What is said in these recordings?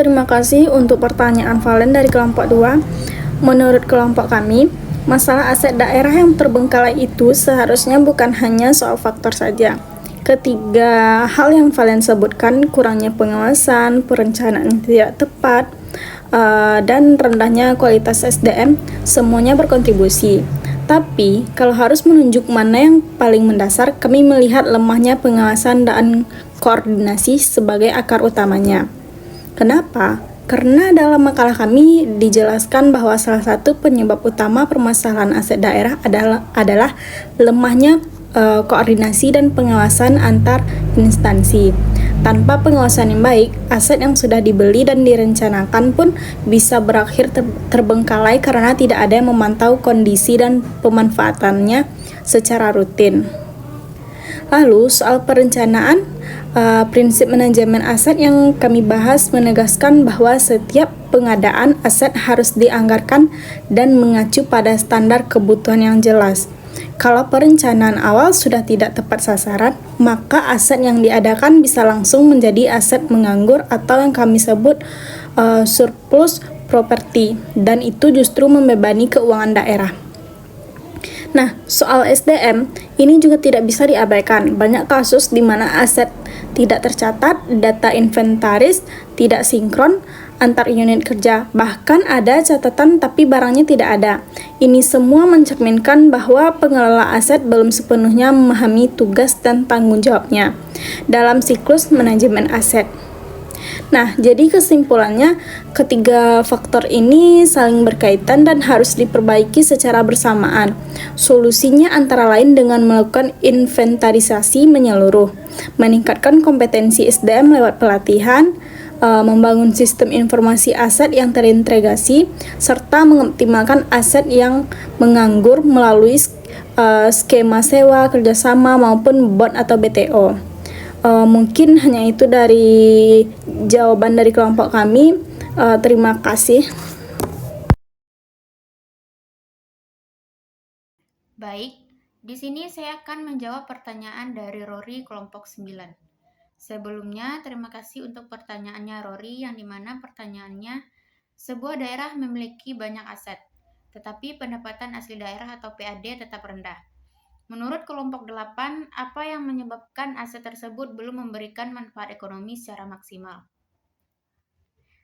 terima kasih untuk pertanyaan Valen dari kelompok 2. Menurut kelompok kami, masalah aset daerah yang terbengkalai itu seharusnya bukan hanya soal faktor saja. Ketiga hal yang Valen sebutkan, kurangnya pengawasan, perencanaan tidak tepat, dan rendahnya kualitas SDM, semuanya berkontribusi. Tapi, kalau harus menunjuk mana yang paling mendasar, kami melihat lemahnya pengawasan dan koordinasi sebagai akar utamanya. Kenapa? Karena dalam makalah kami dijelaskan bahwa salah satu penyebab utama permasalahan aset daerah adalah lemahnya koordinasi dan pengawasan antar instansi. Tanpa pengawasan yang baik, aset yang sudah dibeli dan direncanakan pun bisa berakhir terbengkalai karena tidak ada yang memantau kondisi dan pemanfaatannya secara rutin. Lalu soal perencanaan, prinsip manajemen aset yang kami bahas menegaskan bahwa setiap pengadaan aset harus dianggarkan dan mengacu pada standar kebutuhan yang jelas. Kalau perencanaan awal sudah tidak tepat sasaran, maka aset yang diadakan bisa langsung menjadi aset menganggur atau yang kami sebut surplus properti, dan itu justru membebani keuangan daerah. Nah, soal SDM, ini juga tidak bisa diabaikan. Banyak kasus di mana aset tidak tercatat, data inventaris tidak sinkron antar unit kerja, bahkan ada catatan tapi barangnya tidak ada. Ini semua mencerminkan bahwa pengelola aset belum sepenuhnya memahami tugas dan tanggung jawabnya dalam siklus manajemen aset. Nah, jadi kesimpulannya, ketiga faktor ini saling berkaitan dan harus diperbaiki secara bersamaan. Solusinya antara lain dengan melakukan inventarisasi menyeluruh, meningkatkan kompetensi SDM lewat pelatihan, membangun sistem informasi aset yang terintegrasi, serta mengoptimalkan aset yang menganggur melalui skema sewa, kerjasama, maupun bond atau BTO. Mungkin hanya itu dari jawaban dari kelompok kami. Terima kasih. Baik, di sini saya akan menjawab pertanyaan dari Rory kelompok 9. Sebelumnya, terima kasih untuk pertanyaannya Rory, yang dimana pertanyaannya, sebuah daerah memiliki banyak aset, tetapi pendapatan asli daerah atau PAD tetap rendah. Menurut kelompok 8, apa yang menyebabkan aset tersebut belum memberikan manfaat ekonomi secara maksimal?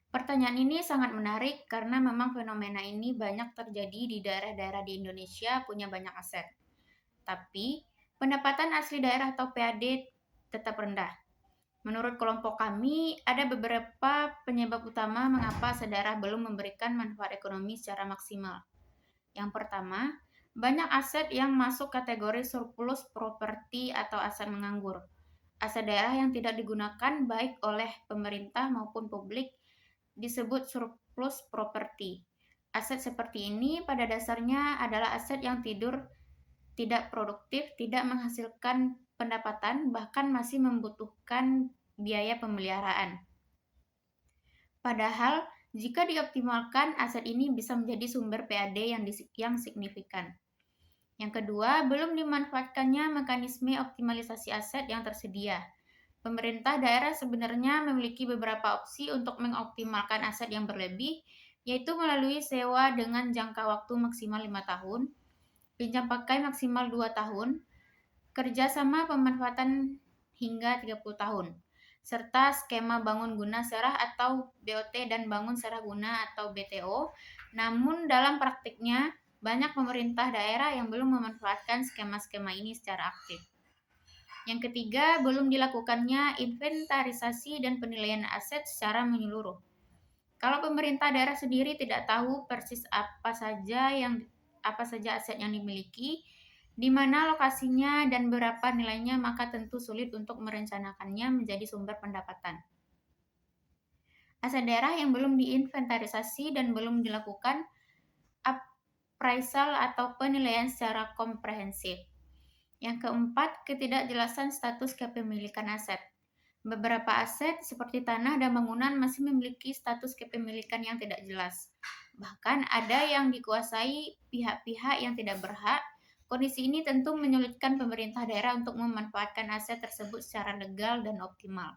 Pertanyaan ini sangat menarik karena memang fenomena ini banyak terjadi di daerah-daerah di Indonesia punya banyak aset. Tapi, pendapatan asli daerah atau PAD tetap rendah. Menurut kelompok kami, ada beberapa penyebab utama mengapa daerah belum memberikan manfaat ekonomi secara maksimal. Yang pertama, banyak aset yang masuk kategori surplus properti atau aset menganggur. Aset daerah yang tidak digunakan baik oleh pemerintah maupun publik disebut surplus properti. Aset seperti ini pada dasarnya adalah aset yang tidak produktif, tidak menghasilkan pendapatan, bahkan masih membutuhkan biaya pemeliharaan. Padahal, jika dioptimalkan, aset ini bisa menjadi sumber PAD yang signifikan. Yang kedua, belum dimanfaatkannya mekanisme optimalisasi aset yang tersedia. Pemerintah daerah sebenarnya memiliki beberapa opsi untuk mengoptimalkan aset yang berlebih, yaitu melalui sewa dengan jangka waktu maksimal 5 tahun, pinjam pakai maksimal 2 tahun, kerjasama pemanfaatan hingga 30 tahun, serta skema bangun guna serah atau BOT dan bangun serah guna atau BTO. Namun dalam praktiknya, banyak pemerintah daerah yang belum memanfaatkan skema-skema ini secara aktif. Yang ketiga, belum dilakukannya inventarisasi dan penilaian aset secara menyeluruh. Kalau pemerintah daerah sendiri tidak tahu persis apa saja aset yang dimiliki, di mana lokasinya dan berapa nilainya, maka tentu sulit untuk merencanakannya menjadi sumber pendapatan. Aset daerah yang belum diinventarisasi dan belum dilakukan appraisal atau penilaian secara komprehensif. Yang keempat, ketidakjelasan status kepemilikan aset. Beberapa aset seperti tanah dan bangunan masih memiliki status kepemilikan yang tidak jelas. Bahkan ada yang dikuasai pihak-pihak yang tidak berhak. Kondisi ini tentu menyulitkan pemerintah daerah untuk memanfaatkan aset tersebut secara legal dan optimal.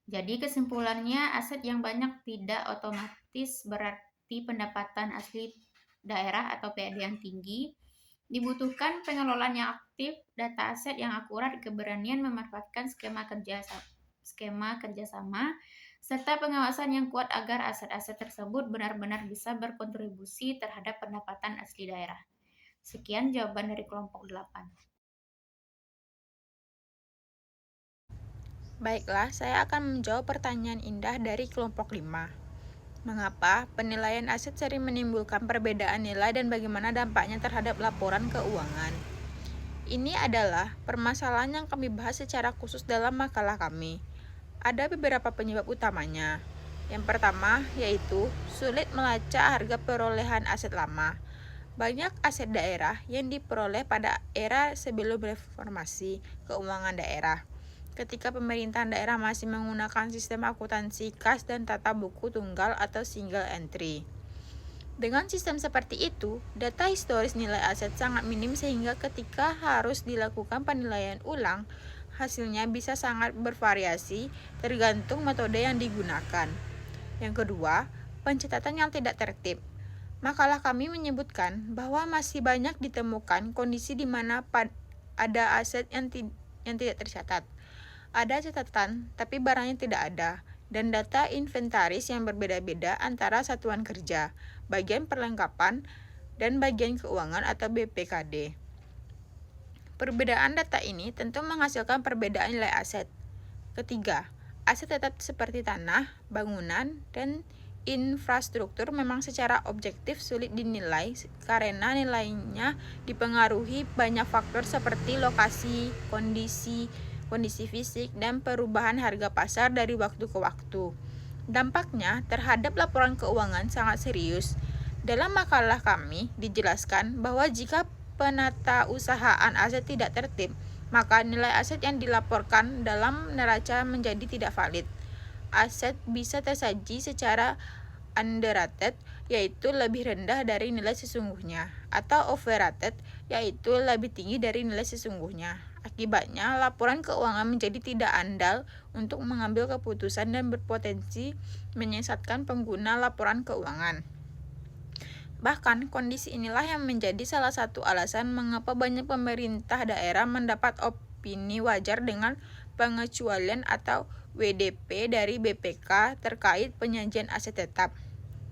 Jadi kesimpulannya, aset yang banyak tidak otomatis berarti pendapatan asli daerah atau PAD yang tinggi. Dibutuhkan pengelolaan yang aktif, data aset yang akurat, keberanian memanfaatkan skema kerjasama, serta pengawasan yang kuat agar aset-aset tersebut benar-benar bisa berkontribusi terhadap pendapatan asli daerah. Sekian jawaban dari kelompok 8. Baiklah, saya akan menjawab pertanyaan Indah dari kelompok 5. Mengapa penilaian aset sering menimbulkan perbedaan nilai dan bagaimana dampaknya terhadap laporan keuangan? Ini adalah permasalahan yang kami bahas secara khusus dalam makalah kami. Ada beberapa penyebab utamanya. Yang pertama yaitu sulit melacak harga perolehan aset lama. Banyak aset daerah yang diperoleh pada era sebelum reformasi keuangan daerah, ketika pemerintahan daerah masih menggunakan sistem akuntansi kas dan tata buku tunggal atau single entry. Dengan sistem seperti itu, data historis nilai aset sangat minim sehingga ketika harus dilakukan penilaian ulang, hasilnya bisa sangat bervariasi tergantung metode yang digunakan. Yang kedua, pencatatan yang tidak tertib. Makalah kami menyebutkan bahwa masih banyak ditemukan kondisi di mana ada aset yang tidak tercatat. Ada catatan, tapi barangnya tidak ada, dan data inventaris yang berbeda-beda antara satuan kerja, bagian perlengkapan, dan bagian keuangan atau BPKD. Perbedaan data ini tentu menghasilkan perbedaan nilai aset. Ketiga, aset tetap seperti tanah, bangunan, dan infrastruktur memang secara objektif sulit dinilai karena nilainya dipengaruhi banyak faktor seperti lokasi, kondisi fisik, dan perubahan harga pasar dari waktu ke waktu. Dampaknya terhadap laporan keuangan sangat serius. Dalam makalah kami dijelaskan bahwa jika penatausahaan aset tidak tertib, maka nilai aset yang dilaporkan dalam neraca menjadi tidak valid. Aset bisa tersaji secara underrated, yaitu lebih rendah dari nilai sesungguhnya, atau overrated, yaitu lebih tinggi dari nilai sesungguhnya. Akibatnya, laporan keuangan menjadi tidak andal untuk mengambil keputusan dan berpotensi menyesatkan pengguna laporan keuangan. Bahkan, kondisi inilah yang menjadi salah satu alasan mengapa banyak pemerintah daerah mendapat opini wajar dengan pengecualian atau WDP dari BPK terkait penyajian aset tetap.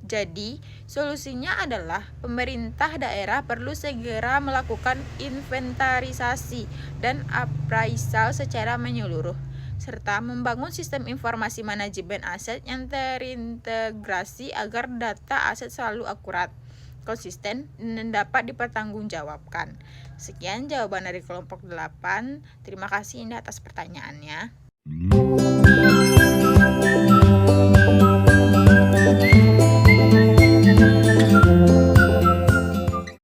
Jadi, solusinya adalah pemerintah daerah perlu segera melakukan inventarisasi dan appraisal secara menyeluruh, serta membangun sistem informasi manajemen aset yang terintegrasi agar data aset selalu akurat, konsisten, dan dapat dipertanggungjawabkan. Sekian jawaban dari kelompok 8. Terima kasih Indah atas pertanyaannya.